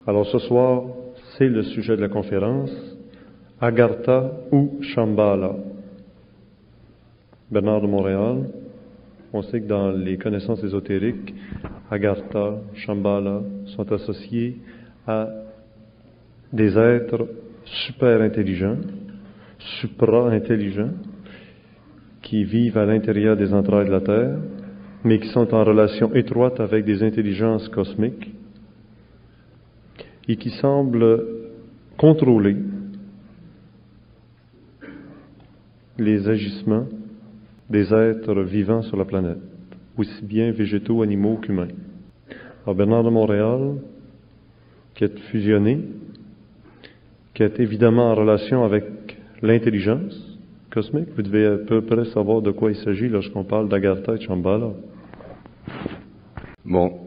Alors ce soir, c'est le sujet de la conférence, Agartha ou Shambhala. Bernard de Montréal, on sait que dans les connaissances ésotériques, Agartha, Shambhala sont associés à des êtres super intelligents, supra-intelligents, qui vivent à l'intérieur des entrailles de la Terre, mais qui sont en relation étroite avec des intelligences cosmiques et qui semblent contrôler les agissements des êtres vivants sur la planète, aussi bien végétaux, animaux qu'humains. Alors Bernard de Montréal, qui est fusionné, qui est évidemment en relation avec l'intelligence cosmique, vous devez à peu près savoir de quoi il s'agit lorsqu'on parle d'Agartha et de Shambhala. Bon,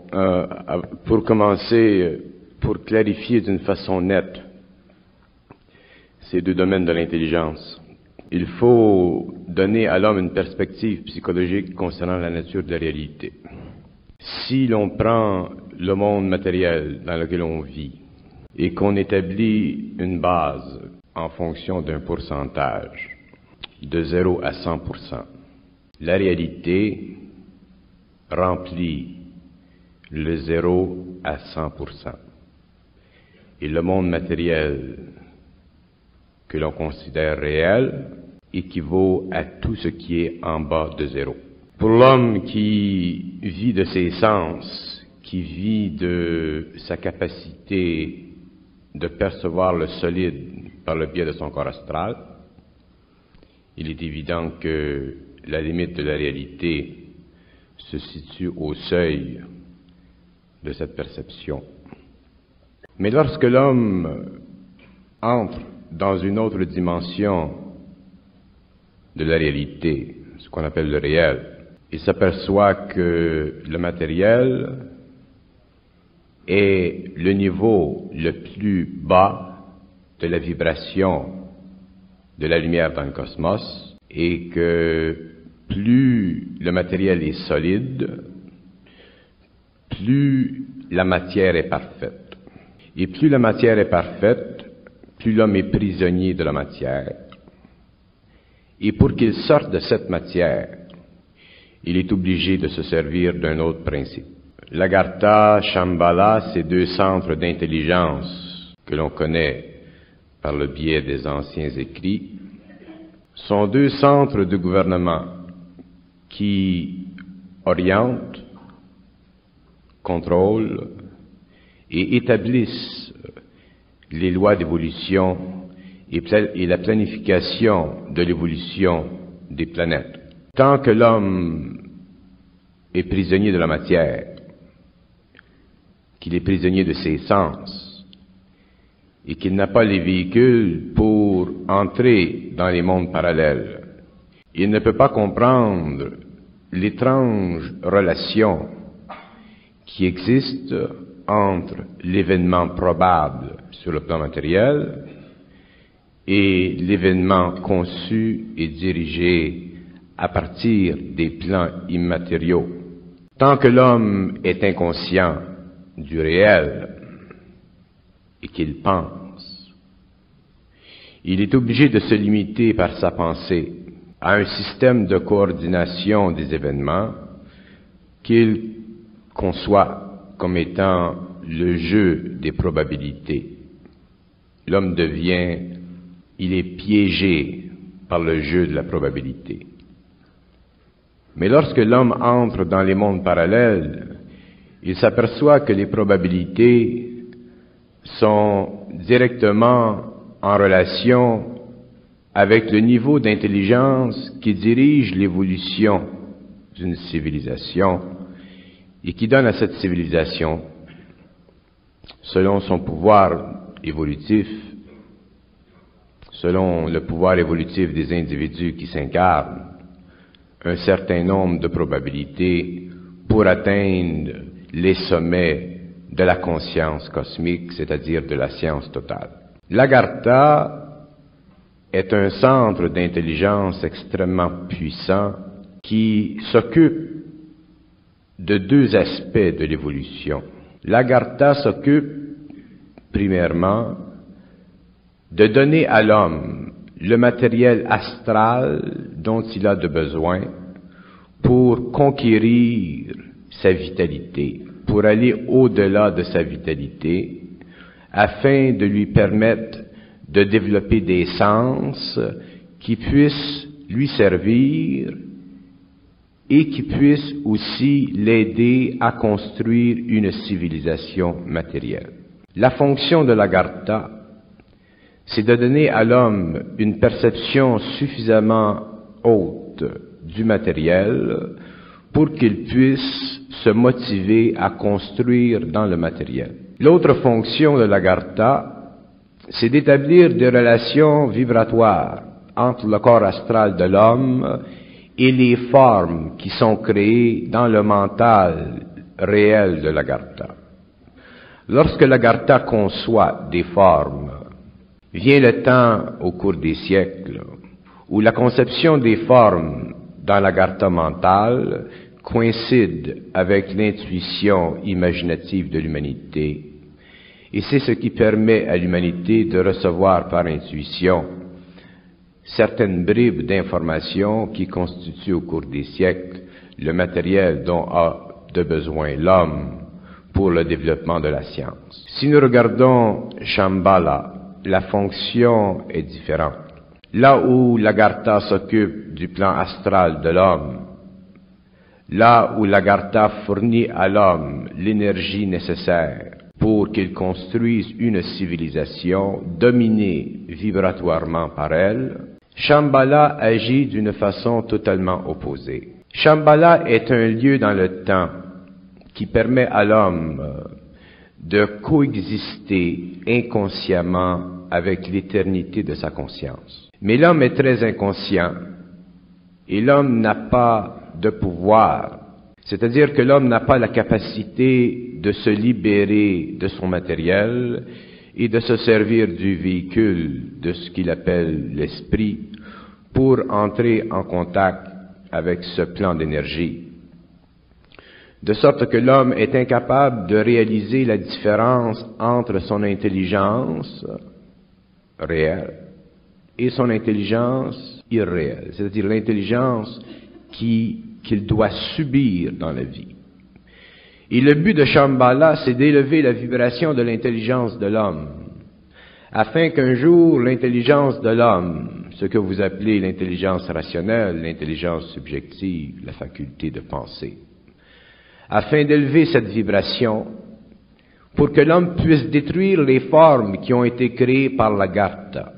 pour commencer, pour clarifier d'une façon nette ces deux domaines de l'intelligence, il faut donner à l'homme une perspective psychologique concernant la nature de la réalité. Si l'on prend le monde matériel dans lequel on vit et qu'on établit une base en fonction d'un pourcentage de 0 à 100%, la réalité remplit le 0 à 100%. Et le monde matériel que l'on considère réel équivaut à tout ce qui est en bas de 0. Pour l'homme qui vit de ses sens, qui vit de sa capacité de percevoir le solide par le biais de son corps astral, il est évident que la limite de la réalité se situe au seuil de cette perception. Mais lorsque l'homme entre dans une autre dimension de la réalité, ce qu'on appelle le réel, il s'aperçoit que le matériel est le niveau le plus bas de la vibration de la lumière dans le cosmos et que plus le matériel est solide, plus la matière est parfaite. Et plus la matière est parfaite, plus l'homme est prisonnier de la matière. Et pour qu'il sorte de cette matière, il est obligé de se servir d'un autre principe. L'Agartha, Shambhala, ces deux centres d'intelligence que l'on connaît par le biais des anciens écrits, sont deux centres de gouvernement qui orientent, contrôlent et établissent les lois d'évolution et la planification de l'évolution des planètes. Tant que l'homme est prisonnier de la matière, qu'il est prisonnier de ses sens, et qu'il n'a pas les véhicules pour entrer dans les mondes parallèles, il ne peut pas comprendre l'étrange relation qui existe entre l'événement probable sur le plan matériel et l'événement conçu et dirigé à partir des plans immatériaux. Tant que l'homme est inconscient du réel et qu'il pense, il est obligé de se limiter par sa pensée à un système de coordination des événements qu'il conçoit comme étant le jeu des probabilités. L'homme il est piégé par le jeu de la probabilité. Mais lorsque l'homme entre dans les mondes parallèles, il s'aperçoit que les probabilités sont directement en relation avec le niveau d'intelligence qui dirige l'évolution d'une civilisation et qui donne à cette civilisation, selon son pouvoir évolutif, selon le pouvoir évolutif des individus qui s'incarnent, un certain nombre de probabilités pour atteindre les sommets de la conscience cosmique, c'est-à-dire de la science totale. L'Agartha est un centre d'intelligence extrêmement puissant qui s'occupe de deux aspects de l'évolution. L'Agartha s'occupe premièrement, de donner à l'homme le matériel astral dont il a de besoin pour conquérir sa vitalité, pour aller au-delà de sa vitalité, afin de lui permettre de développer des sens qui puissent lui servir et qui puissent aussi l'aider à construire une civilisation matérielle. La fonction de l'Agartha, c'est de donner à l'homme une perception suffisamment haute du matériel pour qu'il puisse se motiver à construire dans le matériel. L'autre fonction de l'Agartha, c'est d'établir des relations vibratoires entre le corps astral de l'homme et les formes qui sont créées dans le mental réel de l'Agartha. Lorsque l'Agartha conçoit des formes, vient le temps au cours des siècles où la conception des formes dans l'Agartha mental coïncide avec l'intuition imaginative de l'humanité, et c'est ce qui permet à l'humanité de recevoir par intuition certaines bribes d'informations qui constituent au cours des siècles le matériel dont a de besoin l'homme pour le développement de la science. Si nous regardons Shambhala, la fonction est différente. Là où l'Agartha s'occupe du plan astral de l'homme, là où l'Agartha fournit à l'homme l'énergie nécessaire pour qu'il construise une civilisation dominée vibratoirement par elle, Shambhala agit d'une façon totalement opposée. Shambhala est un lieu dans le temps qui permet à l'homme de coexister inconsciemment avec l'éternité de sa conscience. Mais l'homme est très inconscient et l'homme n'a pas de pouvoir, c'est-à-dire que l'homme n'a pas la capacité de se libérer de son matériel et de se servir du véhicule de ce qu'il appelle l'esprit pour entrer en contact avec ce plan d'énergie. De sorte que l'homme est incapable de réaliser la différence entre son intelligence réelle et son intelligence irréelle, c'est-à-dire l'intelligence qu'il doit subir dans la vie. Et le but de Shambhala, c'est d'élever la vibration de l'intelligence de l'homme, afin qu'un jour l'intelligence de l'homme, ce que vous appelez l'intelligence rationnelle, l'intelligence subjective, la faculté de penser, afin d'élever cette vibration pour que l'homme puisse détruire les formes qui ont été créées par l'Agartha,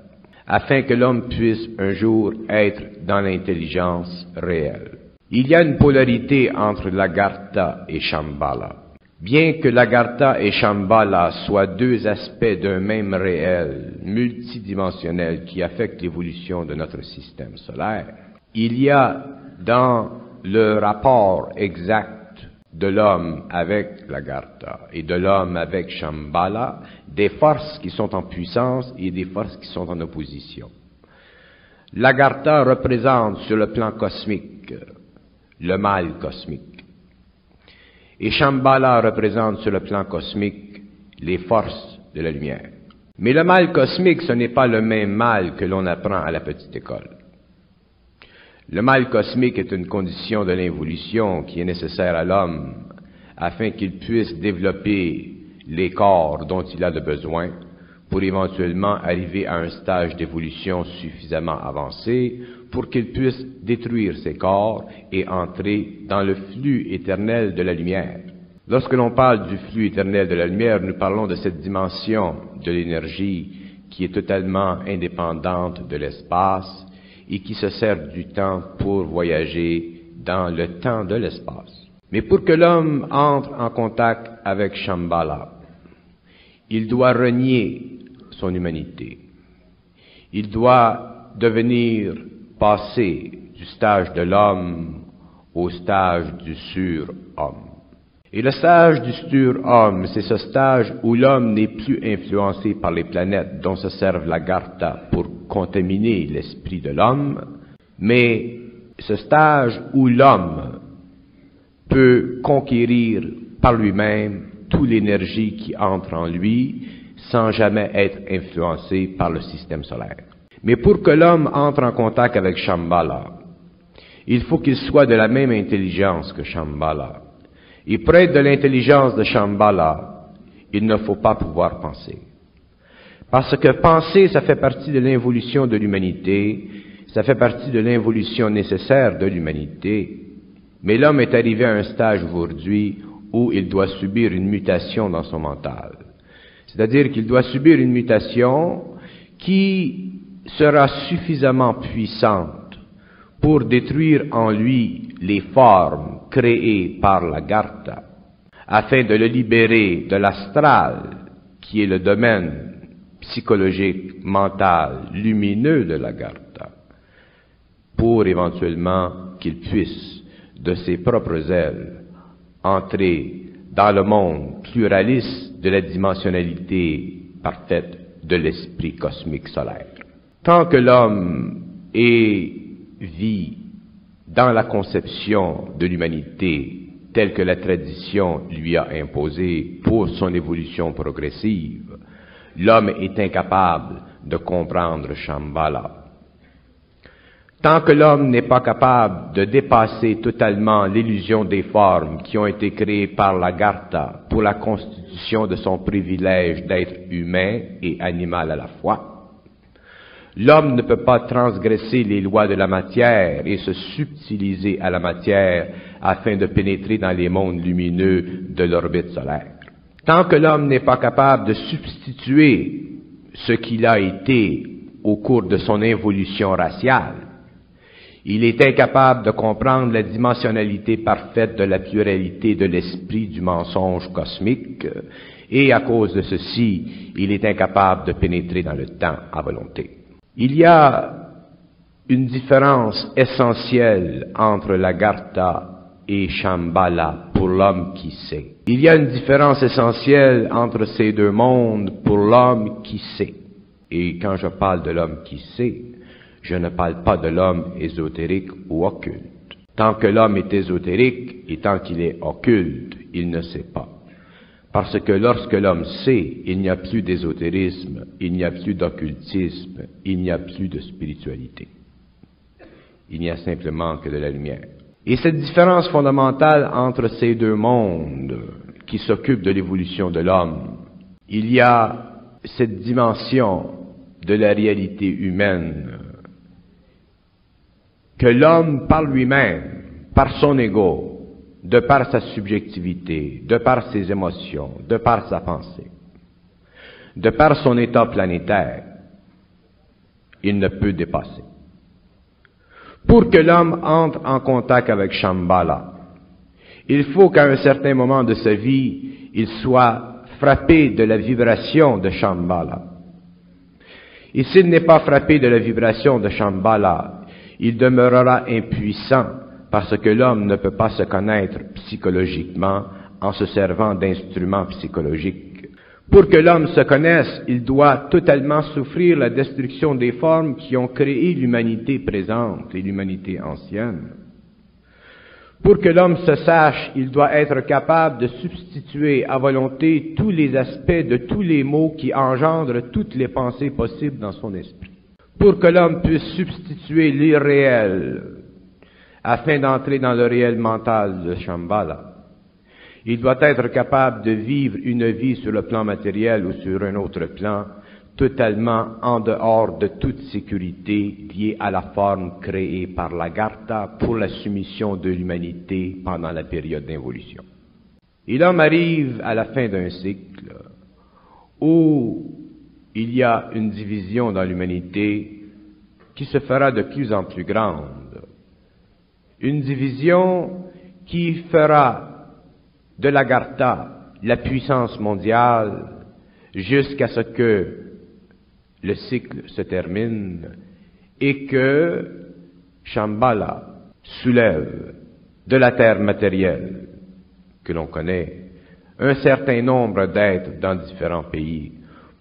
afin que l'homme puisse un jour être dans l'intelligence réelle. Il y a une polarité entre l'Agartha et Shambhala. Bien que l'Agartha et Shambhala soient deux aspects d'un même réel, multidimensionnel, qui affecte l'évolution de notre système solaire, il y a dans le rapport exact de l'homme avec l'Agartha et de l'homme avec Shambhala des forces qui sont en puissance et des forces qui sont en opposition. L'Agartha représente sur le plan cosmique le mal cosmique. Et Shambhala représente sur le plan cosmique les forces de la lumière. Mais le mal cosmique, ce n'est pas le même mal que l'on apprend à la petite école. Le mal cosmique est une condition de l'évolution qui est nécessaire à l'homme afin qu'il puisse développer les corps dont il a de besoin pour éventuellement arriver à un stage d'évolution suffisamment avancé pour qu'il puisse détruire ses corps et entrer dans le flux éternel de la lumière. Lorsque l'on parle du flux éternel de la lumière, nous parlons de cette dimension de l'énergie qui est totalement indépendante de l'espace et qui se sert du temps pour voyager dans le temps de l'espace. Mais pour que l'homme entre en contact avec Shambhala, il doit renier son humanité. Il doit devenir passer du stage de l'homme au stage du surhomme. Et le stage du surhomme, c'est ce stage où l'homme n'est plus influencé par les planètes dont se servent l'Agartha pour contaminer l'esprit de l'homme, mais ce stage où l'homme peut conquérir par lui-même toute l'énergie qui entre en lui, sans jamais être influencé par le système solaire. Mais pour que l'homme entre en contact avec Shambhala, il faut qu'il soit de la même intelligence que Shambhala. Et pour être de l'intelligence de Shambhala, il ne faut pas pouvoir penser. Parce que penser, ça fait partie de l'involution de l'humanité, ça fait partie de l'involution nécessaire de l'humanité. Mais l'homme est arrivé à un stage aujourd'hui où il doit subir une mutation dans son mental. C'est-à-dire qu'il doit subir une mutation qui sera suffisamment puissante pour détruire en lui les formes créées par l'Agartha, afin de le libérer de l'astral, qui est le domaine psychologique, mental, lumineux de l'Agartha, pour éventuellement qu'il puisse, de ses propres ailes, entrer dans le monde pluraliste de la dimensionnalité parfaite de l'esprit cosmique solaire. Tant que l'homme vit dans la conception de l'humanité telle que la tradition lui a imposée pour son évolution progressive, l'homme est incapable de comprendre Shambhala. Tant que l'homme n'est pas capable de dépasser totalement l'illusion des formes qui ont été créées par l'Agartha pour la constitution de son privilège d'être humain et animal à la fois, l'homme ne peut pas transgresser les lois de la matière et se subtiliser à la matière afin de pénétrer dans les mondes lumineux de l'orbite solaire. Tant que l'homme n'est pas capable de substituer ce qu'il a été au cours de son évolution raciale, il est incapable de comprendre la dimensionnalité parfaite de la pluralité de l'esprit du mensonge cosmique, et à cause de ceci, il est incapable de pénétrer dans le temps à volonté. Il y a une différence essentielle entre l'Agartha et Shambhala pour l'homme qui sait. Il y a une différence essentielle entre ces deux mondes pour l'homme qui sait. Et quand je parle de l'homme qui sait, je ne parle pas de l'homme ésotérique ou occulte. Tant que l'homme est ésotérique et tant qu'il est occulte, il ne sait pas. Parce que lorsque l'homme sait, il n'y a plus d'ésotérisme, il n'y a plus d'occultisme, il n'y a plus de spiritualité. Il n'y a simplement que de la lumière. Et cette différence fondamentale entre ces deux mondes qui s'occupent de l'évolution de l'homme, il y a cette dimension de la réalité humaine que l'homme par lui-même, par son ego, de par sa subjectivité, de par ses émotions, de par sa pensée, de par son état planétaire, il ne peut dépasser. Pour que l'homme entre en contact avec Shambhala, il faut qu'à un certain moment de sa vie, il soit frappé de la vibration de Shambhala. Et s'il n'est pas frappé de la vibration de Shambhala, il demeurera impuissant parce que l'homme ne peut pas se connaître psychologiquement en se servant d'instruments psychologiques. Pour que l'homme se connaisse, il doit totalement souffrir la destruction des formes qui ont créé l'humanité présente et l'humanité ancienne. Pour que l'homme se sache, il doit être capable de substituer à volonté tous les aspects de tous les mots qui engendrent toutes les pensées possibles dans son esprit. Pour que l'homme puisse substituer l'irréel afin d'entrer dans le réel mental de Shambhala, il doit être capable de vivre une vie sur le plan matériel ou sur un autre plan, totalement en dehors de toute sécurité liée à la forme créée par l'Agartha pour la soumission de l'humanité pendant la période d'involution. Et l'homme arrive à la fin d'un cycle où il y a une division dans l'humanité qui se fera de plus en plus grande. Une division qui fera de l'Agartha la puissance mondiale jusqu'à ce que le cycle se termine et que Shambhala soulève de la terre matérielle que l'on connaît un certain nombre d'êtres dans différents pays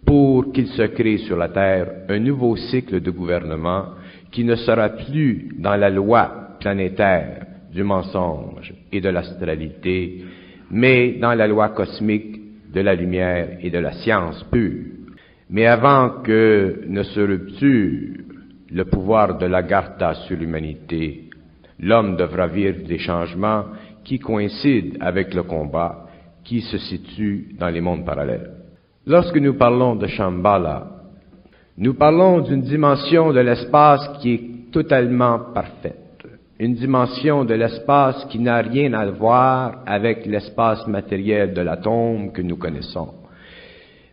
pour qu'il se crée sur la terre un nouveau cycle de gouvernement qui ne sera plus dans la loi planétaire du mensonge et de l'astralité, mais dans la loi cosmique de la lumière et de la science pure. Mais avant que ne se rupture le pouvoir de l'Agartha sur l'humanité, l'homme devra vivre des changements qui coïncident avec le combat qui se situe dans les mondes parallèles. Lorsque nous parlons de Shambhala, nous parlons d'une dimension de l'espace qui est totalement parfaite, une dimension de l'espace qui n'a rien à voir avec l'espace matériel de l'atome que nous connaissons,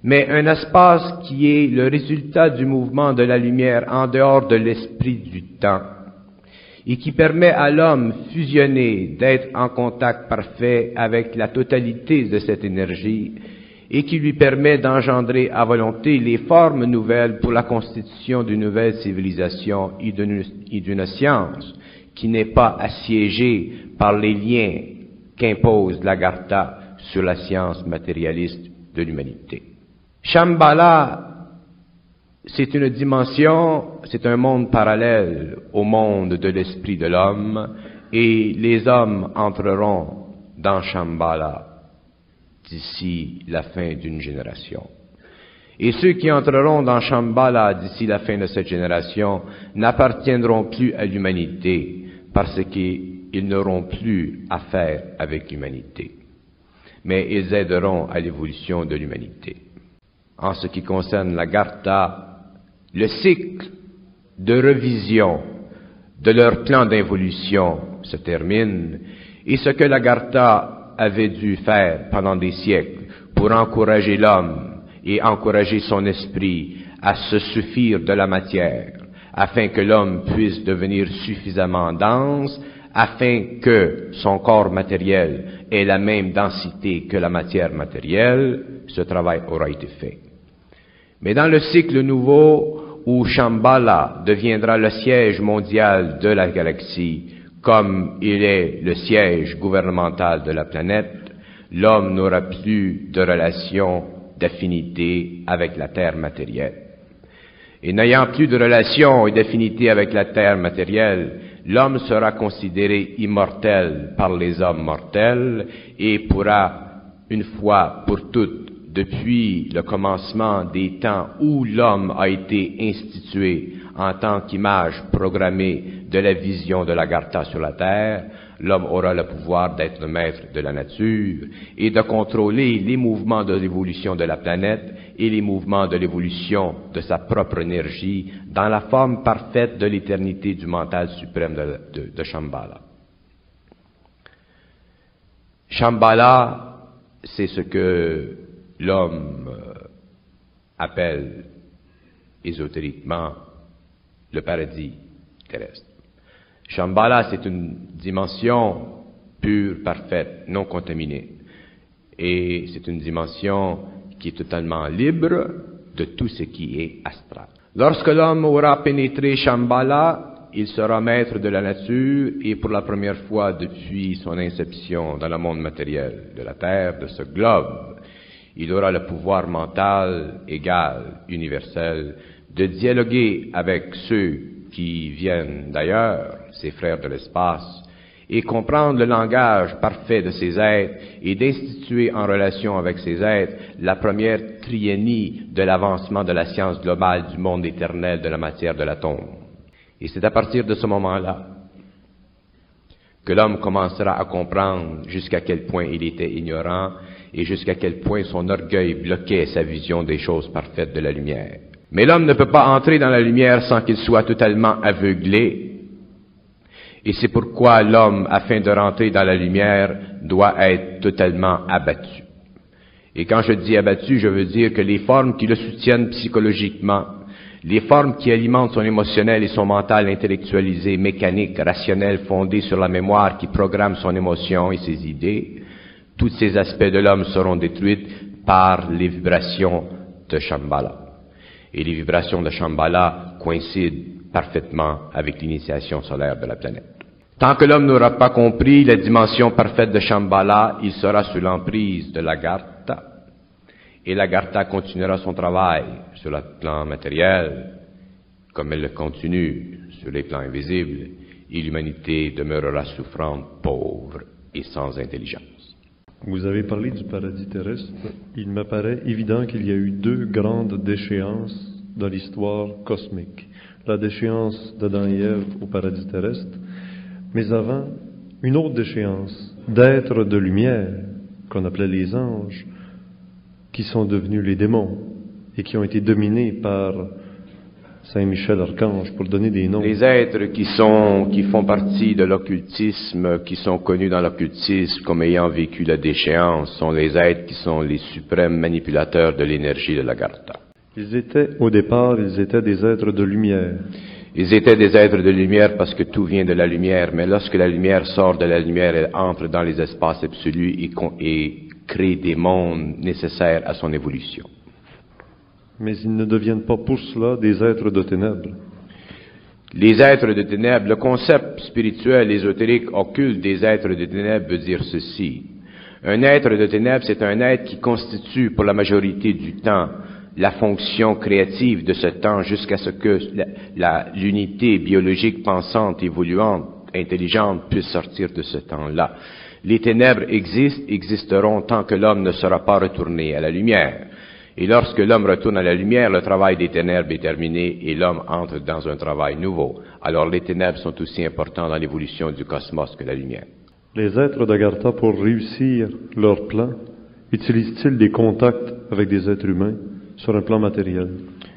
mais un espace qui est le résultat du mouvement de la lumière en dehors de l'esprit du temps et qui permet à l'homme fusionné d'être en contact parfait avec la totalité de cette énergie et qui lui permet d'engendrer à volonté les formes nouvelles pour la constitution d'une nouvelle civilisation et d'une science qui n'est pas assiégée par les liens qu'impose l'Agartha sur la science matérialiste de l'humanité. Shambhala, c'est une dimension, c'est un monde parallèle au monde de l'esprit de l'homme, et les hommes entreront dans Shambhala d'ici la fin d'une génération. Et ceux qui entreront dans Shambhala d'ici la fin de cette génération n'appartiendront plus à l'humanité parce qu'ils n'auront plus affaire avec l'humanité, mais ils aideront à l'évolution de l'humanité. En ce qui concerne l'Agartha, le cycle de revision de leur plan d'évolution se termine, et ce que l'Agartha avait dû faire pendant des siècles pour encourager l'homme et encourager son esprit à se suffire de la matière, afin que l'homme puisse devenir suffisamment dense, afin que son corps matériel ait la même densité que la matière matérielle, ce travail aura été fait. Mais dans le cycle nouveau, où Shambhala deviendra le siège mondial de la galaxie, comme il est le siège gouvernemental de la planète, l'homme n'aura plus de relation d'affinité avec la terre matérielle. Et n'ayant plus de relation et d'affinité avec la terre matérielle, l'homme sera considéré immortel par les hommes mortels et pourra, une fois pour toutes, depuis le commencement des temps où l'homme a été institué en tant qu'image programmée de la vision de l'Agartha sur la terre, l'homme aura le pouvoir d'être le maître de la nature et de contrôler les mouvements de l'évolution de la planète et les mouvements de l'évolution de sa propre énergie dans la forme parfaite de l'éternité du mental suprême de Shambhala. Shambhala, c'est ce que l'homme appelle ésotériquement le paradis terrestre. Shambhala, c'est une dimension pure, parfaite, non contaminée. Et c'est une dimension qui est totalement libre de tout ce qui est astral. Lorsque l'homme aura pénétré Shambhala, il sera maître de la nature et pour la première fois depuis son inception dans le monde matériel de la Terre, de ce globe, il aura le pouvoir mental égal, universel, de dialoguer avec ceux qui viennent d'ailleurs, ses frères de l'espace, et comprendre le langage parfait de ces êtres et d'instituer en relation avec ces êtres la première triénie de l'avancement de la science globale du monde éternel de la matière de l'atome. Et c'est à partir de ce moment-là que l'homme commencera à comprendre jusqu'à quel point il était ignorant et jusqu'à quel point son orgueil bloquait sa vision des choses parfaites de la lumière. Mais l'homme ne peut pas entrer dans la lumière sans qu'il soit totalement aveuglé. Et c'est pourquoi l'homme, afin de rentrer dans la lumière, doit être totalement abattu. Et quand je dis abattu, je veux dire que les formes qui le soutiennent psychologiquement, les formes qui alimentent son émotionnel et son mental intellectualisé, mécanique, rationnel, fondé sur la mémoire qui programme son émotion et ses idées, tous ces aspects de l'homme seront détruits par les vibrations de Shambhala. Et les vibrations de Shambhala coïncident parfaitement avec l'initiation solaire de la planète. Tant que l'homme n'aura pas compris la dimension parfaite de Shambhala, il sera sous l'emprise de l'Agartha. Et l'Agartha continuera son travail sur le plan matériel, comme elle le continue sur les plans invisibles, et l'humanité demeurera souffrante, pauvre et sans intelligence. Vous avez parlé du paradis terrestre. Il m'apparaît évident qu'il y a eu deux grandes déchéances dans l'histoire cosmique. La déchéance d'Adam et Ève au paradis terrestre, mais avant, une autre déchéance d'êtres de lumière, qu'on appelait les anges, qui sont devenus les démons et qui ont été dominés par Saint Michel Archange, pour donner des noms. Les êtres qui font partie de l'occultisme, qui sont connus dans l'occultisme comme ayant vécu la déchéance, sont les êtres qui sont les suprêmes manipulateurs de l'énergie de l'Agartha. Au départ, ils étaient des êtres de lumière. Ils étaient des êtres de lumière parce que tout vient de la lumière, mais lorsque la lumière sort de la lumière, elle entre dans les espaces absolus et crée des mondes nécessaires à son évolution. Mais ils ne deviennent pas pour cela des êtres de ténèbres. Les êtres de ténèbres, le concept spirituel, ésotérique, occulte des êtres de ténèbres veut dire ceci. Un être de ténèbres, c'est un être qui constitue pour la majorité du temps la fonction créative de ce temps jusqu'à ce que l'unité biologique pensante, évoluante, intelligente puisse sortir de ce temps-là. Les ténèbres existeront tant que l'homme ne sera pas retourné à la lumière. Et lorsque l'homme retourne à la lumière, le travail des ténèbres est terminé et l'homme entre dans un travail nouveau. Alors les ténèbres sont aussi importants dans l'évolution du cosmos que la lumière. Les êtres d'Agartha, pour réussir leur plan, utilisent-ils des contacts avec des êtres humains sur un plan matériel?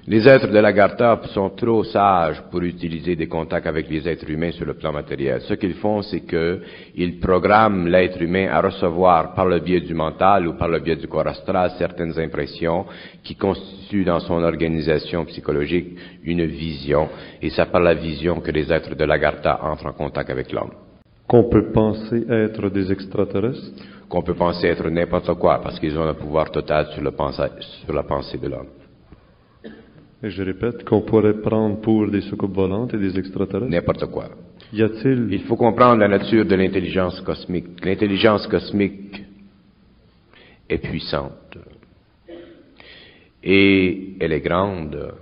Les êtres de l'Agartha sont trop sages pour utiliser des contacts avec les êtres humains sur le plan matériel. Ce qu'ils font, c'est qu'ils programment l'être humain à recevoir par le biais du mental ou par le biais du corps astral certaines impressions qui constituent dans son organisation psychologique une vision. Et c'est par la vision que les êtres de l'Agartha entrent en contact avec l'homme. Qu'on peut penser être des extraterrestres? Qu'on peut penser être n'importe quoi, parce qu'ils ont un pouvoir total sur la pensée de l'homme. Et je répète, qu'on pourrait prendre pour des soucoupes volantes et des extraterrestres? N'importe quoi. Il faut comprendre la nature de l'intelligence cosmique. L'intelligence cosmique est puissante. Et elle est grande.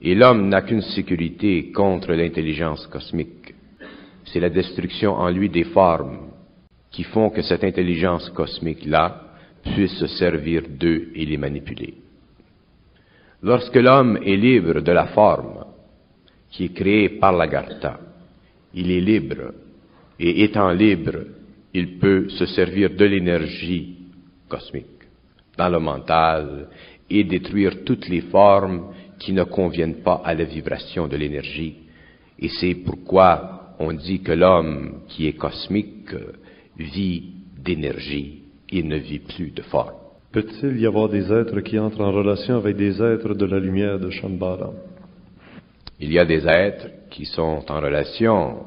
Et l'homme n'a qu'une sécurité contre l'intelligence cosmique. C'est la destruction en lui des formes qui font que cette intelligence cosmique-là puisse se servir d'eux et les manipuler. Lorsque l'homme est libre de la forme qui est créée par l'Agartha, il est libre, et étant libre, il peut se servir de l'énergie cosmique dans le mental et détruire toutes les formes qui ne conviennent pas à la vibration de l'énergie. Et c'est pourquoi on dit que l'homme qui est cosmique vit d'énergie, il ne vit plus de forme. Peut-il y avoir des êtres qui entrent en relation avec des êtres de la lumière de Shambhala? Il y a des êtres qui sont en relation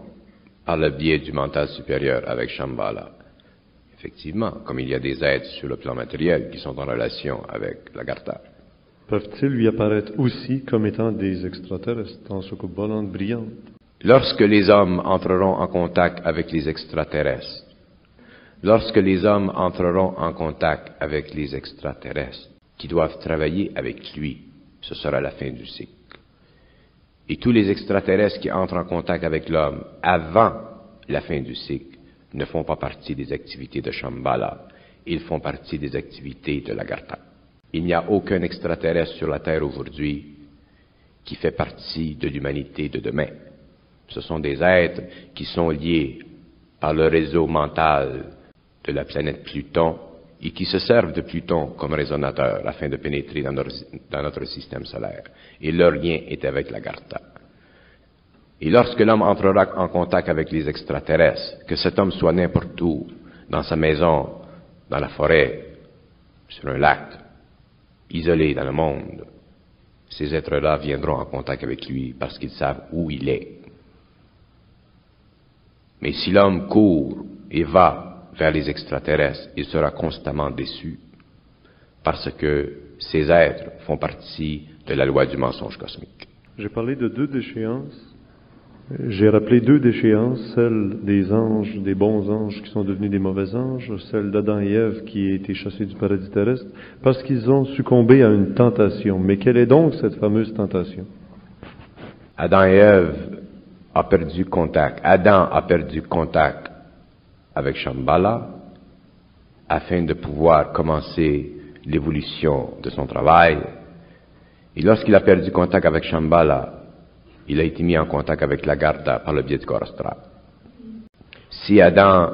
par le biais du mental supérieur avec Shambhala. Effectivement, comme il y a des êtres sur le plan matériel qui sont en relation avec l'Agartha. Peuvent-ils lui apparaître aussi comme étant des extraterrestres en soucoupe volante brillante? Lorsque les hommes entreront en contact avec les extraterrestres, qui doivent travailler avec lui, ce sera la fin du cycle. Et tous les extraterrestres qui entrent en contact avec l'homme avant la fin du cycle ne font pas partie des activités de Shambhala, ils font partie des activités de l'Agartha. Il n'y a aucun extraterrestre sur la Terre aujourd'hui qui fait partie de l'humanité de demain. Ce sont des êtres qui sont liés par le réseau mental de la planète Pluton et qui se servent de Pluton comme résonateur afin de pénétrer dans notre système solaire. Et leur lien est avec l'Agartha. Et lorsque l'homme entrera en contact avec les extraterrestres, que cet homme soit n'importe où, dans sa maison, dans la forêt, sur un lac, isolé dans le monde, ces êtres-là viendront en contact avec lui parce qu'ils savent où il est. Mais si l'homme court et va vers les extraterrestres, il sera constamment déçu parce que ces êtres font partie de la loi du mensonge cosmique. J'ai parlé de deux déchéances. J'ai rappelé deux déchéances, celle des anges, des bons anges qui sont devenus des mauvais anges, celle d'Adam et Ève qui a été chassés du paradis terrestre, parce qu'ils ont succombé à une tentation. Mais quelle est donc cette fameuse tentation? Adam et Ève a perdu contact. Adam a perdu contact avec Shambhala afin de pouvoir commencer l'évolution de son travail. Et lorsqu'il a perdu contact avec Shambhala, il a été mis en contact avec l'Agartha par le biais du corps astral. Si Adam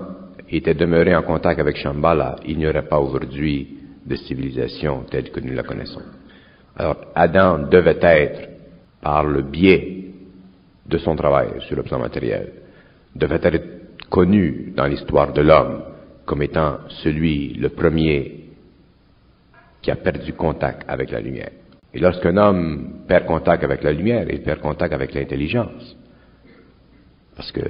était demeuré en contact avec Shambhala, il n'y aurait pas aujourd'hui de civilisation telle que nous la connaissons. Alors Adam devait être, par le biais de son travail sur le plan matériel, devait être connu dans l'histoire de l'homme comme étant celui, le premier, qui a perdu contact avec la lumière. Et lorsqu'un homme perd contact avec la lumière, il perd contact avec l'intelligence. Parce que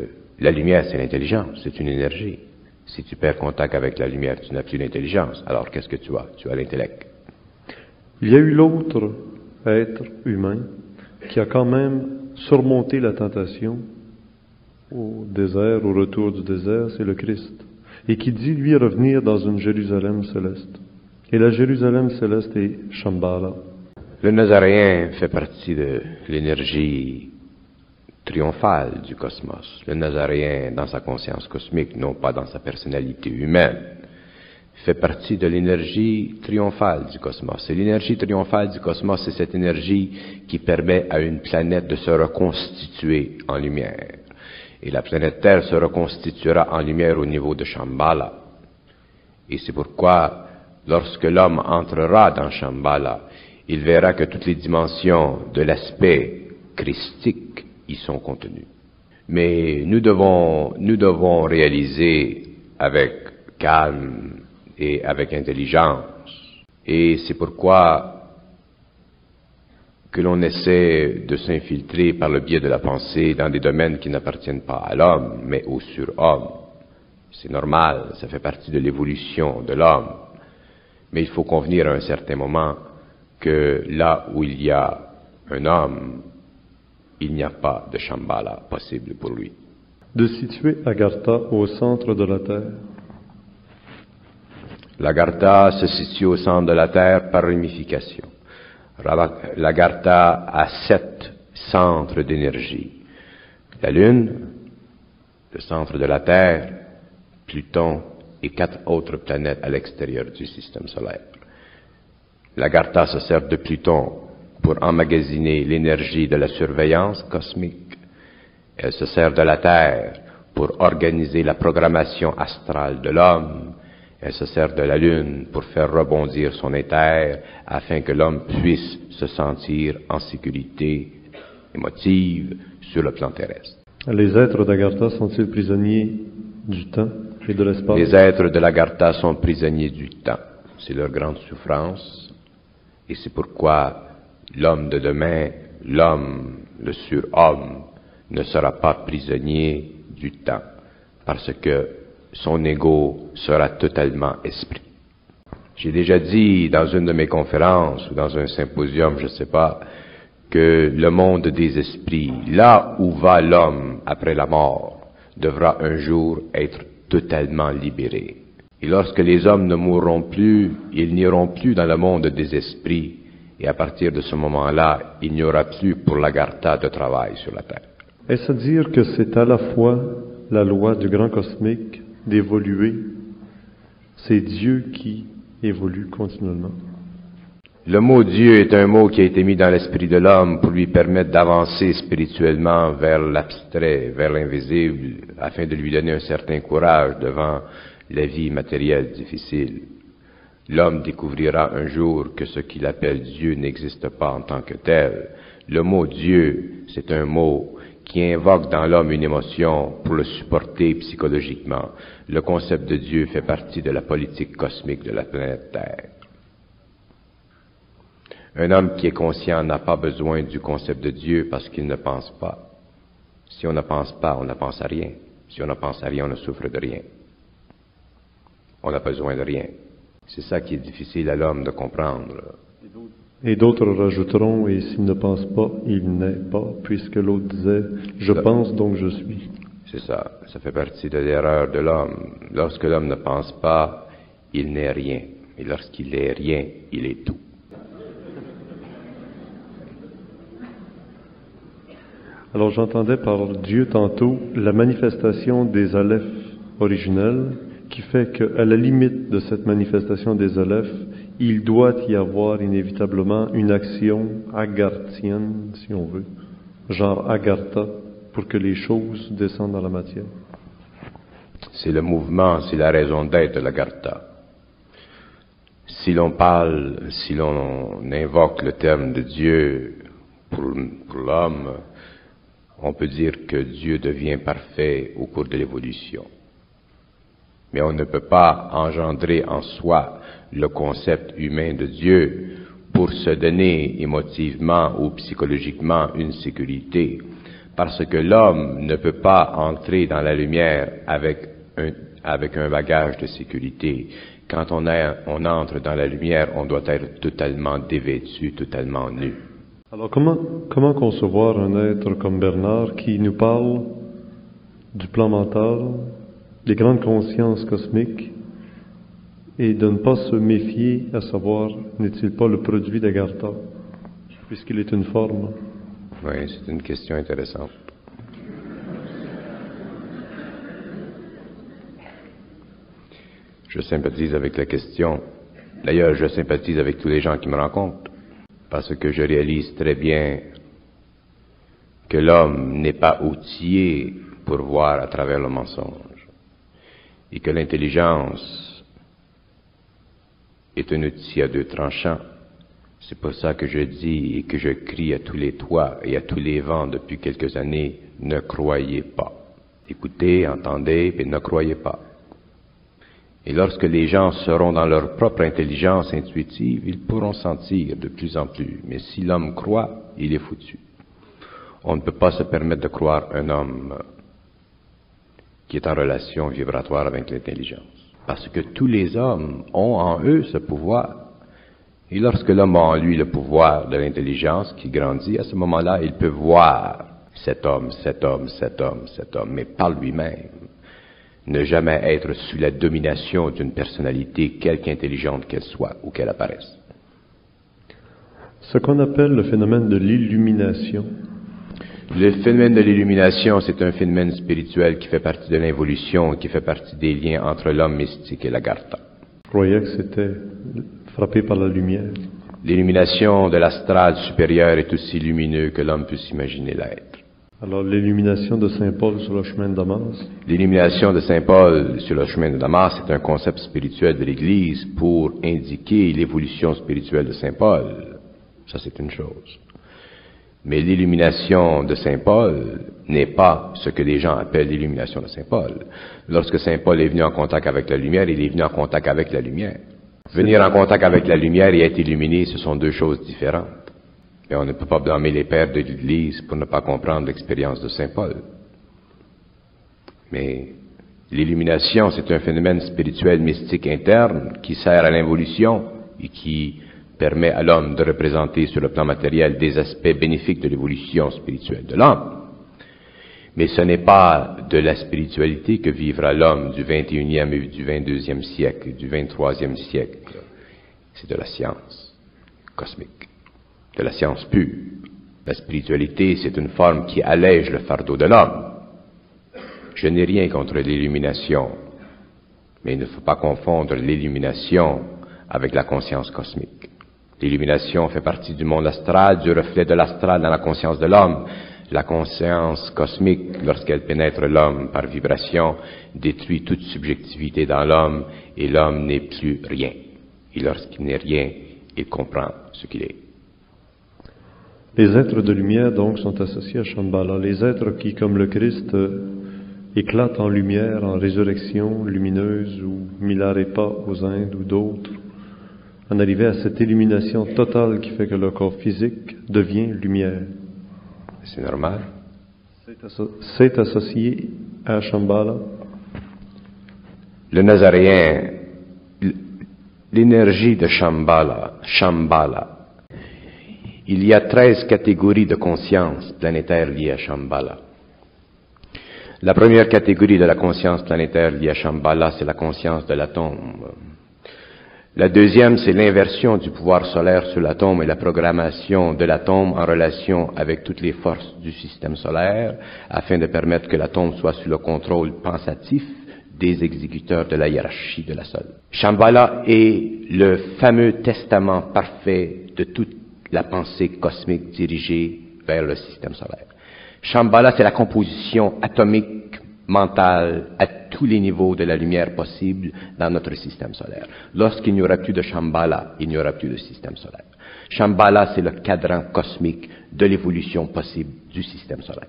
la lumière, c'est l'intelligence, c'est une énergie. Si tu perds contact avec la lumière, tu n'as plus l'intelligence. Alors qu'est-ce que tu as? Tu as l'intellect. Il y a eu l'autre être humain qui a quand même surmonté la tentation au désert, au retour du désert, c'est le Christ. Et qui dit, lui, revenir dans une Jérusalem céleste. Et la Jérusalem céleste est Shambhala. Le Nazaréen fait partie de l'énergie triomphale du cosmos. Le Nazaréen, dans sa conscience cosmique, non pas dans sa personnalité humaine, fait partie de l'énergie triomphale du cosmos. Et l'énergie triomphale du cosmos, c'est cette énergie qui permet à une planète de se reconstituer en lumière. Et la planète Terre se reconstituera en lumière au niveau de Shambhala. Et c'est pourquoi, lorsque l'homme entrera dans Shambhala, il verra que toutes les dimensions de l'aspect christique y sont contenues. Mais nous devons réaliser avec calme et avec intelligence. Et c'est pourquoi que l'on essaie de s'infiltrer par le biais de la pensée dans des domaines qui n'appartiennent pas à l'homme, mais au surhomme. C'est normal, ça fait partie de l'évolution de l'homme. Mais il faut convenir à un certain moment que là où il y a un homme, il n'y a pas de Shambhala possible pour lui. De situer Agartha au centre de la Terre. L'Agartha se situe au centre de la Terre par rémification. L'Agartha a 7 centres d'énergie. La Lune, le centre de la Terre, Pluton et 4 autres planètes à l'extérieur du système solaire. L'Agartha se sert de Pluton pour emmagasiner l'énergie de la surveillance cosmique. Elle se sert de la Terre pour organiser la programmation astrale de l'homme. Elle se sert de la Lune pour faire rebondir son éther afin que l'homme puisse se sentir en sécurité émotive sur le plan terrestre. Les êtres d'Agartha sont-ils prisonniers du temps et de l'espace? Les êtres de l'Agartha sont prisonniers du temps. C'est leur grande souffrance. Et c'est pourquoi l'homme de demain, l'homme, le surhomme, ne sera pas prisonnier du temps. Parce que son ego sera totalement esprit. J'ai déjà dit dans une de mes conférences ou dans un symposium, je ne sais pas, que le monde des esprits, là où va l'homme après la mort, devra un jour être totalement libéré. Et lorsque les hommes ne mourront plus, ils n'iront plus dans le monde des esprits, et à partir de ce moment-là, il n'y aura plus pour l'Agartha de travail sur la terre. Est-ce à dire que c'est à la fois la loi du grand cosmique d'évoluer, c'est Dieu qui évolue continuellement? Le mot Dieu est un mot qui a été mis dans l'esprit de l'homme pour lui permettre d'avancer spirituellement vers l'abstrait, vers l'invisible, afin de lui donner un certain courage devant la vie matérielle difficile. L'homme découvrira un jour que ce qu'il appelle Dieu n'existe pas en tant que tel. Le mot Dieu, c'est un mot qui invoque dans l'homme une émotion pour le supporter psychologiquement. Le concept de Dieu fait partie de la politique cosmique de la planète Terre. Un homme qui est conscient n'a pas besoin du concept de Dieu parce qu'il ne pense pas. Si on ne pense pas, on ne pense à rien. Si on ne pense à rien, on ne souffre de rien. On n'a besoin de rien. C'est ça qui est difficile à l'homme de comprendre. Et d'autres rajouteront, et s'il ne pense pas, il n'est pas, puisque l'autre disait, je pense donc je suis. C'est ça, ça fait partie de l'erreur de l'homme. Lorsque l'homme ne pense pas, il n'est rien. Et lorsqu'il est rien, il est tout. Alors j'entendais par Dieu tantôt la manifestation des Aleph originels qui fait qu'à la limite de cette manifestation des Aleph, il doit y avoir inévitablement une action agarthienne, si on veut, genre agartha, pour que les choses descendent dans la matière. C'est le mouvement, c'est la raison d'être de l'Agartha. Si l'on parle, si l'on invoque le terme de Dieu pour l'homme, on peut dire que Dieu devient parfait au cours de l'évolution. Mais on ne peut pas engendrer en soi le concept humain de Dieu pour se donner émotivement ou psychologiquement une sécurité, parce que l'homme ne peut pas entrer dans la lumière avec un bagage de sécurité. Quand on entre dans la lumière, on doit être totalement dévêtu, totalement nu. Alors comment concevoir un être comme Bernard qui nous parle du plan mental, des grandes consciences cosmiques, et de ne pas se méfier à savoir, n'est-il pas le produit d'Agartha, puisqu'il est une forme? Oui, c'est une question intéressante. Je sympathise avec la question. D'ailleurs, je sympathise avec tous les gens qui me rencontrent, parce que je réalise très bien que l'homme n'est pas outillé pour voir à travers le mensonge, et que l'intelligence est un outil à deux tranchants. C'est pour ça que je dis et que je crie à tous les toits et à tous les vents depuis quelques années, ne croyez pas. Écoutez, entendez, et ne croyez pas. Et lorsque les gens seront dans leur propre intelligence intuitive, ils pourront sentir de plus en plus. Mais si l'homme croit, il est foutu. On ne peut pas se permettre de croire un homme qui est en relation vibratoire avec l'intelligence. Parce que tous les hommes ont en eux ce pouvoir. Et lorsque l'homme a en lui le pouvoir de l'intelligence qui grandit, à ce moment-là, il peut voir cet homme, mais par lui-même. Ne jamais être sous la domination d'une personnalité, quelque intelligente qu'elle soit ou qu'elle apparaisse. Ce qu'on appelle le phénomène de l'illumination. Le phénomène de l'illumination, c'est un phénomène spirituel qui fait partie de l'évolution, qui fait partie des liens entre l'homme mystique et l'Agartha. Je croyais que c'était frappé par la lumière. L'illumination de l'astral supérieur est aussi lumineux que l'homme peut s'imaginer l'être. Alors l'illumination de Saint Paul sur le chemin de Damas? L'illumination de Saint Paul sur le chemin de Damas est un concept spirituel de l'Église pour indiquer l'évolution spirituelle de Saint Paul. Ça, c'est une chose. Mais l'illumination de Saint Paul n'est pas ce que les gens appellent l'illumination de Saint Paul. Lorsque Saint Paul est venu en contact avec la lumière, il est venu en contact avec la lumière. Venir en contact avec la lumière et être illuminé, ce sont deux choses différentes. Et on ne peut pas blâmer les pères de l'Église pour ne pas comprendre l'expérience de Saint Paul. Mais l'illumination, c'est un phénomène spirituel mystique interne qui sert à l'évolution et qui permet à l'homme de représenter sur le plan matériel des aspects bénéfiques de l'évolution spirituelle de l'homme. Mais ce n'est pas de la spiritualité que vivra l'homme du 21e et du 22e siècle, du 23e siècle. C'est de la science cosmique, de la science pure. La spiritualité, c'est une forme qui allège le fardeau de l'homme. Je n'ai rien contre l'illumination, mais il ne faut pas confondre l'illumination avec la conscience cosmique. L'illumination fait partie du monde astral, du reflet de l'astral dans la conscience de l'homme. La conscience cosmique, lorsqu'elle pénètre l'homme par vibration, détruit toute subjectivité dans l'homme et l'homme n'est plus rien. Et lorsqu'il n'est rien, il comprend ce qu'il est. Les êtres de lumière, donc, sont associés à Shambhala. Les êtres qui, comme le Christ, éclatent en lumière, en résurrection lumineuse, ou Milarepa aux Indes, ou d'autres, en arriver à cette illumination totale qui fait que le corps physique devient lumière. C'est normal. C'est associé à Shambhala. Le Nazaréen, l'énergie de Shambhala, il y a 13 catégories de conscience planétaire liées à Shambhala. La première catégorie de la conscience planétaire liée à Shambhala, c'est la conscience de l'atome. La deuxième, c'est l'inversion du pouvoir solaire sur l'atome et la programmation de l'atome en relation avec toutes les forces du système solaire, afin de permettre que l'atome soit sous le contrôle pensatif des exécuteurs de la hiérarchie de la Sol. Shambhala est le fameux testament parfait de toute la pensée cosmique dirigée vers le système solaire. Shambhala, c'est la composition atomique, mentale, à tous les niveaux de la lumière possible dans notre système solaire. Lorsqu'il n'y aura plus de Shambhala, il n'y aura plus de système solaire. Shambhala, c'est le cadran cosmique de l'évolution possible du système solaire.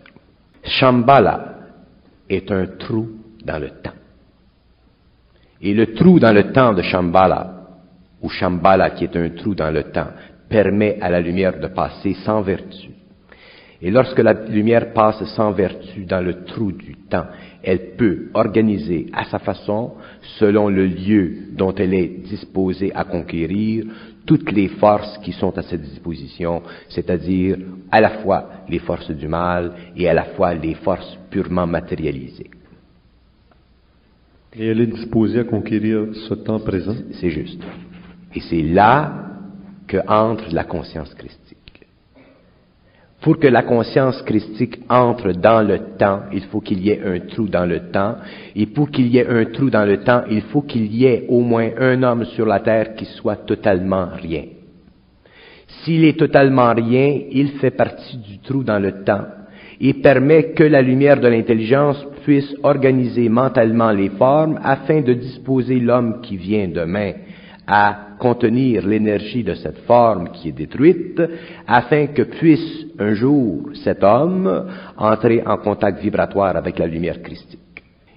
Shambhala est un trou dans le temps. Et le trou dans le temps de Shambhala, ou Shambhala qui est un trou dans le temps, permet à la lumière de passer sans vertu. Et lorsque la lumière passe sans vertu dans le trou du temps, elle peut organiser à sa façon, selon le lieu dont elle est disposée à conquérir, toutes les forces qui sont à sa disposition, c'est-à-dire à la fois les forces du mal et à la fois les forces purement matérialisées. Et elle est disposée à conquérir ce temps présent? C'est juste. Et c'est là que entre la conscience christique. Pour que la conscience christique entre dans le temps, il faut qu'il y ait un trou dans le temps. Et pour qu'il y ait un trou dans le temps, il faut qu'il y ait au moins un homme sur la terre qui soit totalement rien. S'il est totalement rien, il fait partie du trou dans le temps et permet que la lumière de l'intelligence puisse organiser mentalement les formes afin de disposer l'homme qui vient demain à contenir l'énergie de cette forme qui est détruite, afin que puisse un jour cet homme entrer en contact vibratoire avec la lumière christique.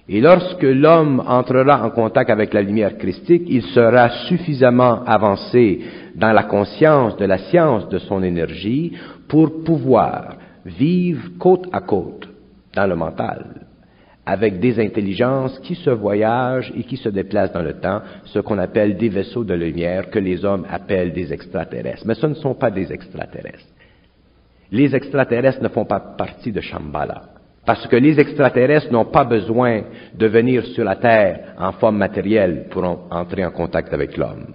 Et lorsque l'homme entrera en contact avec la lumière christique, il sera suffisamment avancé dans la conscience de la science de son énergie pour pouvoir vivre côte à côte dans le mental, avec des intelligences qui se voyagent et qui se déplacent dans le temps, ce qu'on appelle des vaisseaux de lumière, que les hommes appellent des extraterrestres. Mais ce ne sont pas des extraterrestres. Les extraterrestres ne font pas partie de Shambhala, parce que les extraterrestres n'ont pas besoin de venir sur la Terre en forme matérielle pour entrer en contact avec l'homme.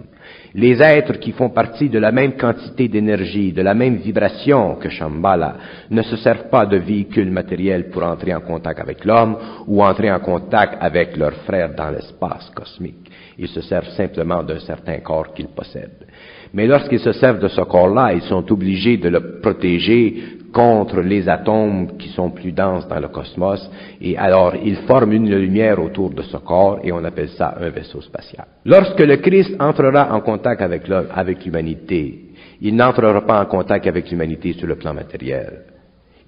Les êtres qui font partie de la même quantité d'énergie, de la même vibration que Shambhala, ne se servent pas de véhicules matériels pour entrer en contact avec l'homme ou entrer en contact avec leurs frères dans l'espace cosmique. Ils se servent simplement d'un certain corps qu'ils possèdent. Mais lorsqu'ils se servent de ce corps-là, ils sont obligés de le protéger contre les atomes qui sont plus denses dans le cosmos, et alors ils forment une lumière autour de ce corps, et on appelle ça un vaisseau spatial. Lorsque le Christ entrera en contact avec l'humanité, il n'entrera pas en contact avec l'humanité sur le plan matériel.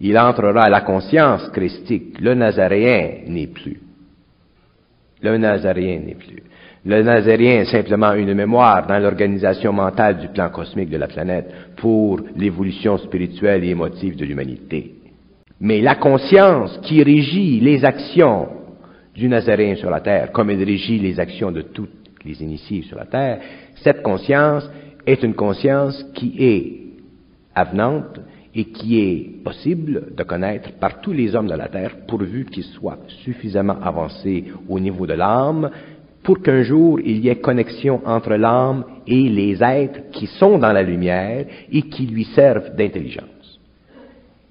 Il entrera à la conscience christique. Le Nazaréen n'est plus. Le Nazaréen n'est plus. Le Nazaréen est simplement une mémoire dans l'organisation mentale du plan cosmique de la planète pour l'évolution spirituelle et émotive de l'humanité. Mais la conscience qui régit les actions du Nazaréen sur la terre, comme elle régit les actions de tous les initiés sur la terre, cette conscience est une conscience qui est avenante et qui est possible de connaître par tous les hommes de la terre, pourvu qu'ils soient suffisamment avancés au niveau de l'âme, pour qu'un jour il y ait connexion entre l'âme et les êtres qui sont dans la lumière et qui lui servent d'intelligence.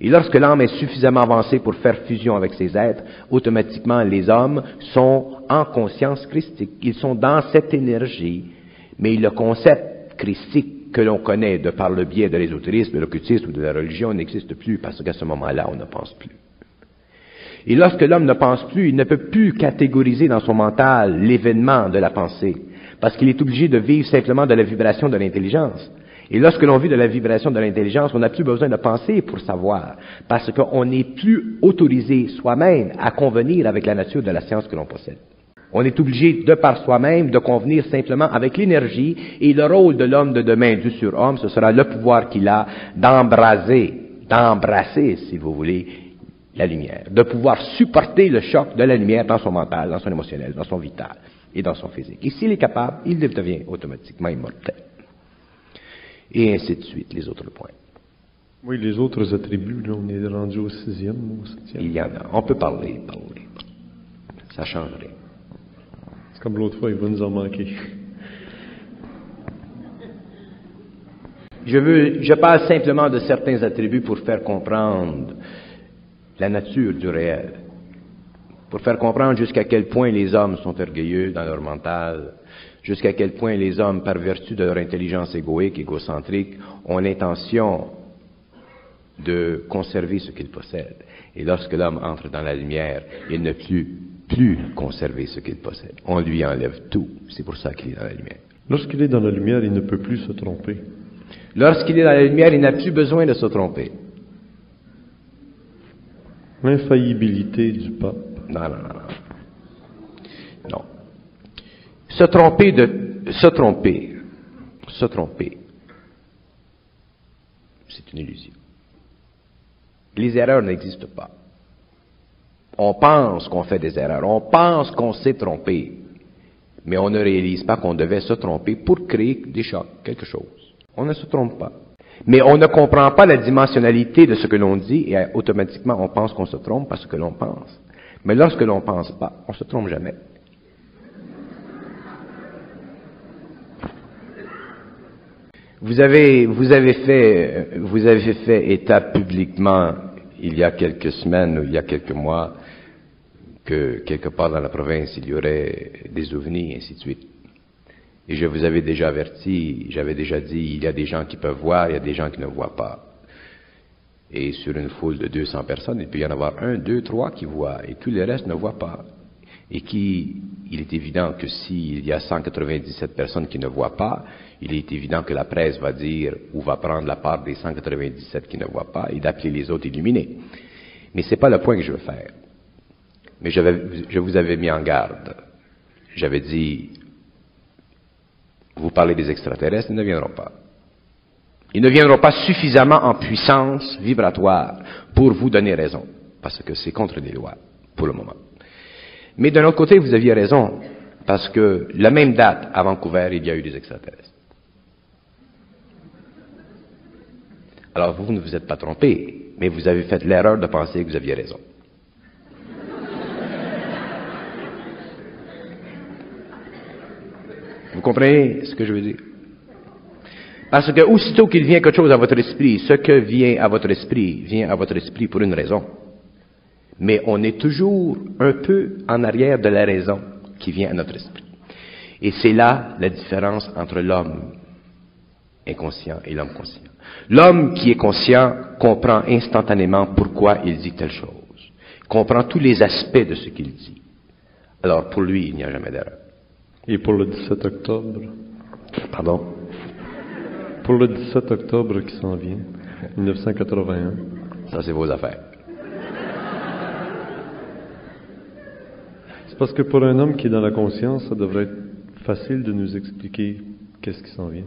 Et lorsque l'âme est suffisamment avancée pour faire fusion avec ces êtres, automatiquement les hommes sont en conscience christique. Ils sont dans cette énergie, mais le concept christique que l'on connaît de par le biais de l'ésotérisme, de l'occultisme ou de la religion n'existe plus, parce qu'à ce moment-là, on ne pense plus. Et lorsque l'homme ne pense plus, il ne peut plus catégoriser dans son mental l'événement de la pensée, parce qu'il est obligé de vivre simplement de la vibration de l'intelligence. Et lorsque l'on vit de la vibration de l'intelligence, on n'a plus besoin de penser pour savoir, parce qu'on n'est plus autorisé soi-même à convenir avec la nature de la science que l'on possède. On est obligé, de par soi-même, de convenir simplement avec l'énergie, et le rôle de l'homme de demain, du surhomme, ce sera le pouvoir qu'il a d'embrasser, si vous voulez, la lumière, de pouvoir supporter le choc de la lumière dans son mental, dans son émotionnel, dans son vital et dans son physique. Et s'il est capable, il devient automatiquement immortel. Et ainsi de suite, les autres points. Oui, les autres attributs, là, on est rendu au 6e ou au 7e. Il y en a. On peut parler. Ça changerait. C'est comme l'autre fois, il va nous en manquer. Je parle simplement de certains attributs pour faire comprendre la nature du réel. pour faire comprendre jusqu'à quel point les hommes sont orgueilleux dans leur mental, jusqu'à quel point les hommes, par vertu de leur intelligence égoïque, égocentrique, ont l'intention de conserver ce qu'ils possèdent. Et lorsque l'homme entre dans la lumière, il ne peut plus conserver ce qu'il possède. On lui enlève tout. C'est pour ça qu'il est dans la lumière. Lorsqu'il est dans la lumière, il ne peut plus se tromper. Lorsqu'il est dans la lumière, il n'a plus besoin de se tromper. L'infaillibilité du pape. Non. Non. Se tromper, c'est une illusion. Les erreurs n'existent pas. On pense qu'on fait des erreurs, on pense qu'on s'est trompé, mais on ne réalise pas qu'on devait se tromper pour créer quelque chose. On ne se trompe pas. Mais on ne comprend pas la dimensionnalité de ce que l'on dit et automatiquement on pense qu'on se trompe parce que l'on pense. Mais lorsque l'on ne pense pas, on ne se trompe jamais. Vous avez fait état publiquement il y a quelques semaines ou il y a quelques mois que quelque part dans la province il y aurait des ovnis, et ainsi de suite. Et je vous avais déjà averti, j'avais déjà dit, il y a des gens qui peuvent voir, il y a des gens qui ne voient pas. Et sur une foule de 200 personnes, il peut y en avoir 1, 2, 3 qui voient, et tous les restes ne voient pas. Et il est évident que s'il y a 197 personnes qui ne voient pas, il est évident que la presse va dire, ou va prendre la part des 197 qui ne voient pas, et d'appeler les autres illuminés. Mais c'est pas le point que je veux faire. Mais je vous avais mis en garde. J'avais dit, vous parlez des extraterrestres, ils ne viendront pas. Ils ne viendront pas suffisamment en puissance vibratoire pour vous donner raison, parce que c'est contre les lois, pour le moment. Mais d'un autre côté, vous aviez raison, parce que la même date, à Vancouver, il y a eu des extraterrestres. Alors vous ne vous êtes pas trompé, mais vous avez fait l'erreur de penser que vous aviez raison. Vous comprenez ce que je veux dire? Parce que aussitôt qu'il vient quelque chose à votre esprit, ce que vient à votre esprit pour une raison. Mais on est toujours un peu en arrière de la raison qui vient à notre esprit. Et c'est là la différence entre l'homme inconscient et l'homme conscient. L'homme qui est conscient comprend instantanément pourquoi il dit telle chose. Il comprend tous les aspects de ce qu'il dit. Alors pour lui, il n'y a jamais d'erreur. Et pour le 17 octobre? Pardon? Pour le 17 octobre qui s'en vient, 1981. Ça, c'est vos affaires. C'est parce que pour un homme qui est dans la conscience, ça devrait être facile de nous expliquer qu'est-ce qui s'en vient.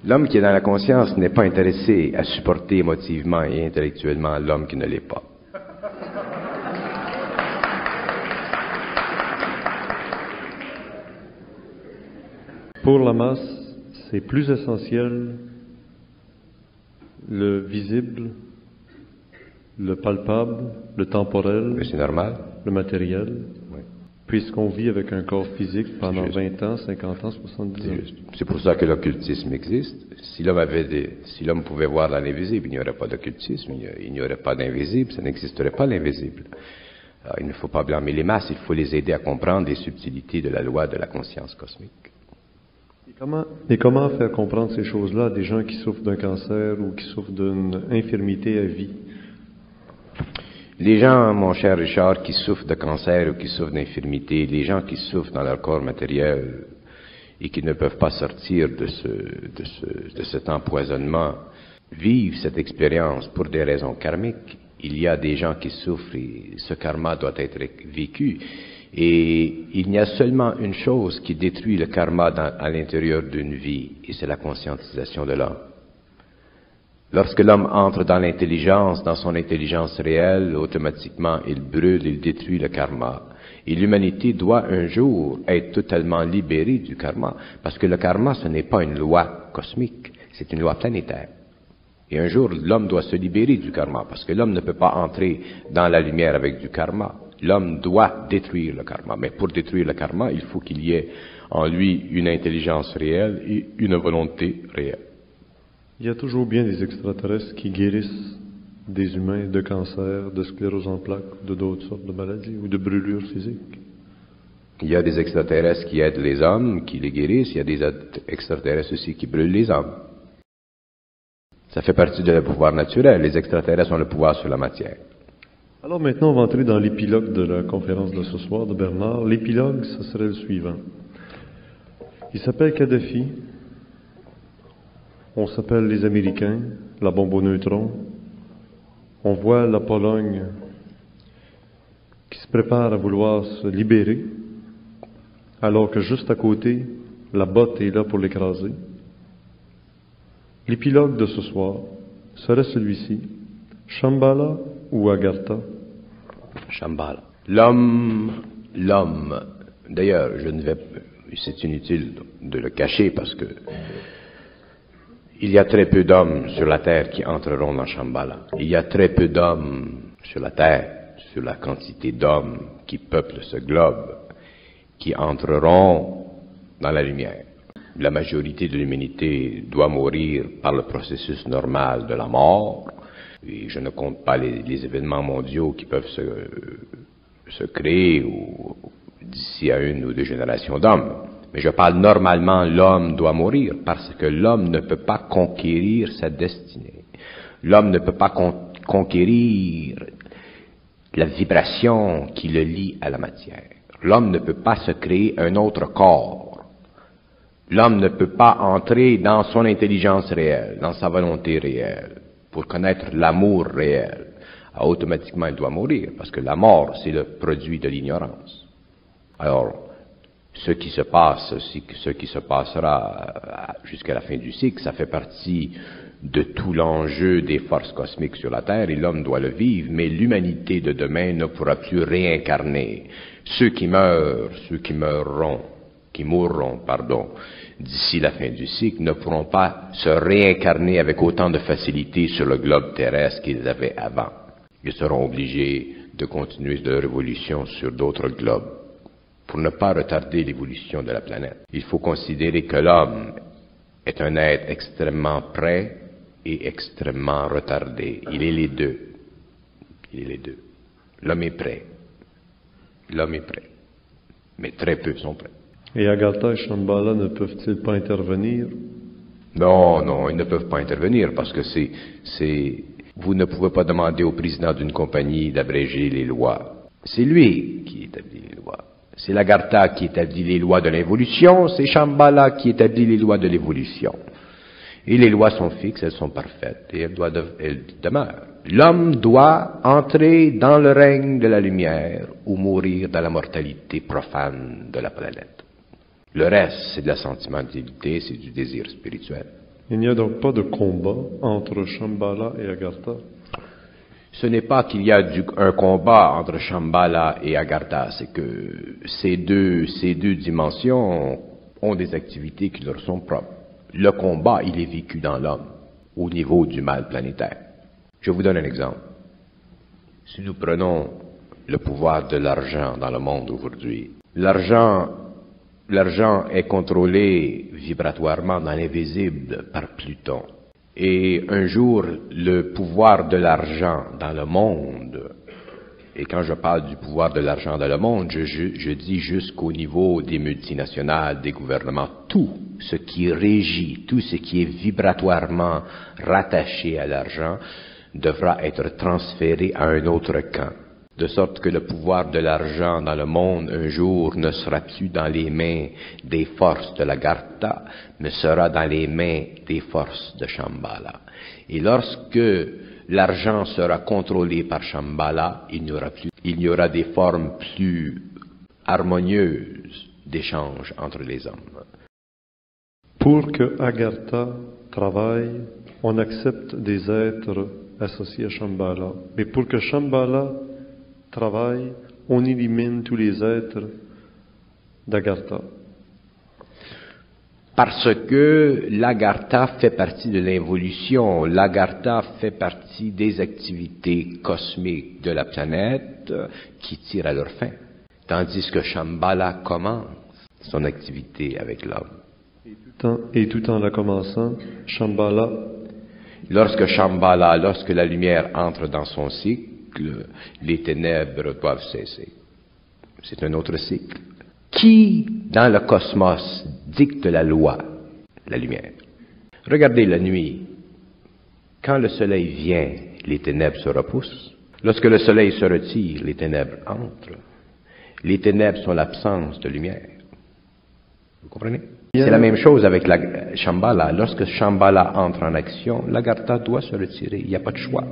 L'homme qui est dans la conscience n'est pas intéressé à supporter émotivement et intellectuellement l'homme qui ne l'est pas. Pour la masse, c'est plus essentiel le visible, le palpable, le temporel, Mais c'est normal. le matériel, Oui. puisqu'on vit avec un corps physique pendant 20 ans, 50 ans, 70 ans. C'est pour ça que l'occultisme existe. Si l'homme pouvait voir dans l'invisible, il n'y aurait pas d'occultisme, il n'y aurait pas d'invisible, ça n'existerait pas l'invisible. Alors, il ne faut pas blâmer les masses, il faut les aider à comprendre les subtilités de la loi de la conscience cosmique. Et comment faire comprendre ces choses-là à des gens qui souffrent d'un cancer ou qui souffrent d'une infirmité à vie? Les gens, mon cher Richard, qui souffrent de cancer ou qui souffrent d'infirmité, les gens qui souffrent dans leur corps matériel et qui ne peuvent pas sortir de cet empoisonnement, vivent cette expérience pour des raisons karmiques. Il y a des gens qui souffrent et ce karma doit être vécu. Et il y a seulement une chose qui détruit le karma à l'intérieur d'une vie, et c'est la conscientisation de l'homme. Lorsque l'homme entre dans l'intelligence, dans son intelligence réelle, automatiquement il brûle, il détruit le karma. Et l'humanité doit un jour être totalement libérée du karma, parce que le karma, ce n'est pas une loi cosmique, c'est une loi planétaire. Et un jour, l'homme doit se libérer du karma, parce que l'homme ne peut pas entrer dans la lumière avec du karma. L'homme doit détruire le karma. Mais pour détruire le karma, il faut qu'il y ait en lui une intelligence réelle et une volonté réelle. Il y a toujours bien des extraterrestres qui guérissent des humains de cancer, de sclérose en plaques, de d'autres sortes de maladies ou de brûlures physiques. Il y a des extraterrestres qui aident les hommes, qui les guérissent. Il y a des extraterrestres aussi qui brûlent les hommes. Ça fait partie de leur pouvoir naturel. Les extraterrestres ont le pouvoir sur la matière. Alors maintenant, on va entrer dans l'épilogue de la conférence de ce soir de Bernard. L'épilogue, ce serait le suivant. Il s'appelle Kadhafi. On s'appelle les Américains, la bombe au neutron. On voit la Pologne qui se prépare à vouloir se libérer, alors que juste à côté, la botte est là pour l'écraser. L'épilogue de ce soir serait celui-ci. Shambhala ou Agartha? Shambhala. L'homme. D'ailleurs, c'est inutile de le cacher parce que il y a très peu d'hommes sur la terre qui entreront dans Shambhala. Il y a très peu d'hommes sur la terre, sur la quantité d'hommes qui peuplent ce globe, qui entreront dans la lumière. La majorité de l'humanité doit mourir par le processus normal de la mort. Et je ne compte pas les événements mondiaux qui peuvent se créer d'ici à 1 ou 2 générations d'hommes. Mais je parle normalement, l'homme doit mourir parce que l'homme ne peut pas conquérir sa destinée. L'homme ne peut pas conquérir la vibration qui le lie à la matière. L'homme ne peut pas se créer un autre corps. L'homme ne peut pas entrer dans son intelligence réelle, dans sa volonté réelle. Pour connaître l'amour réel, automatiquement il doit mourir, parce que la mort, c'est le produit de l'ignorance. Alors, ce qui se passera jusqu'à la fin du cycle, ça fait partie de tout l'enjeu des forces cosmiques sur la Terre, et l'homme doit le vivre, mais l'humanité de demain ne pourra plus réincarner. Ceux qui mourront, d'ici la fin du cycle, ne pourront pas se réincarner avec autant de facilité sur le globe terrestre qu'ils avaient avant. Ils seront obligés de continuer leur évolution sur d'autres globes pour ne pas retarder l'évolution de la planète. Il faut considérer que l'homme est un être extrêmement prêt et extrêmement retardé. Il est les deux. L'homme est prêt. Mais très peu sont prêts. Et Agartha et Shambhala ne peuvent-ils pas intervenir? Non, ils ne peuvent pas intervenir parce que vous ne pouvez pas demander au président d'une compagnie d'abréger les lois. C'est lui qui établit les lois. C'est l'Agartha qui établit les lois de l'évolution, c'est Shambhala qui établit les lois de l'évolution. Et les lois sont fixes, elles sont parfaites, et elles demeurent. L'homme doit entrer dans le règne de la lumière ou mourir dans la mortalité profane de la planète. Le reste, c'est de la sentimentalité, c'est du désir spirituel. Il n'y a donc pas de combat entre Shambhala et Agartha? Ce n'est pas qu'il y a un combat entre Shambhala et Agartha, c'est que ces deux dimensions ont des activités qui leur sont propres. Le combat, il est vécu dans l'homme, au niveau du mal planétaire. Je vous donne un exemple. Si nous prenons le pouvoir de l'argent dans le monde aujourd'hui, l'argent est contrôlé vibratoirement dans l'invisible par Pluton. Et un jour, le pouvoir de l'argent dans le monde, et quand je parle du pouvoir de l'argent dans le monde, je dis jusqu'au niveau des multinationales, des gouvernements, tout ce qui régit, tout ce qui est vibratoirement rattaché à l'argent devra être transféré à un autre camp. De sorte que le pouvoir de l'argent dans le monde, un jour, ne sera plus dans les mains des forces de l'Agartha, mais sera dans les mains des forces de Shambhala. Et lorsque l'argent sera contrôlé par Shambhala, il y aura des formes plus harmonieuses d'échange entre les hommes. Pour que Agartha travaille, on accepte des êtres associés à Shambhala. Mais pour que Shambhala travaille, on élimine tous les êtres d'Agartha. Parce que l'Agartha fait partie de l'involution, l'Agartha fait partie des activités cosmiques de la planète qui tirent à leur fin. Tandis que Shambhala commence son activité avec l'homme. Et tout en la commençant, Shambhala lorsque Shambhala, lorsque la lumière entre dans son cycle, les ténèbres doivent cesser. C'est un autre cycle. Qui, dans le cosmos, dicte la loi? La lumière. Regardez la nuit. Quand le soleil vient, les ténèbres se repoussent. Lorsque le soleil se retire, les ténèbres entrent. Les ténèbres sont l'absence de lumière. Vous comprenez? C'est la même chose avec la Shambhala. Lorsque Shambhala entre en action, l'Agartha doit se retirer. Il n'y a pas de choix.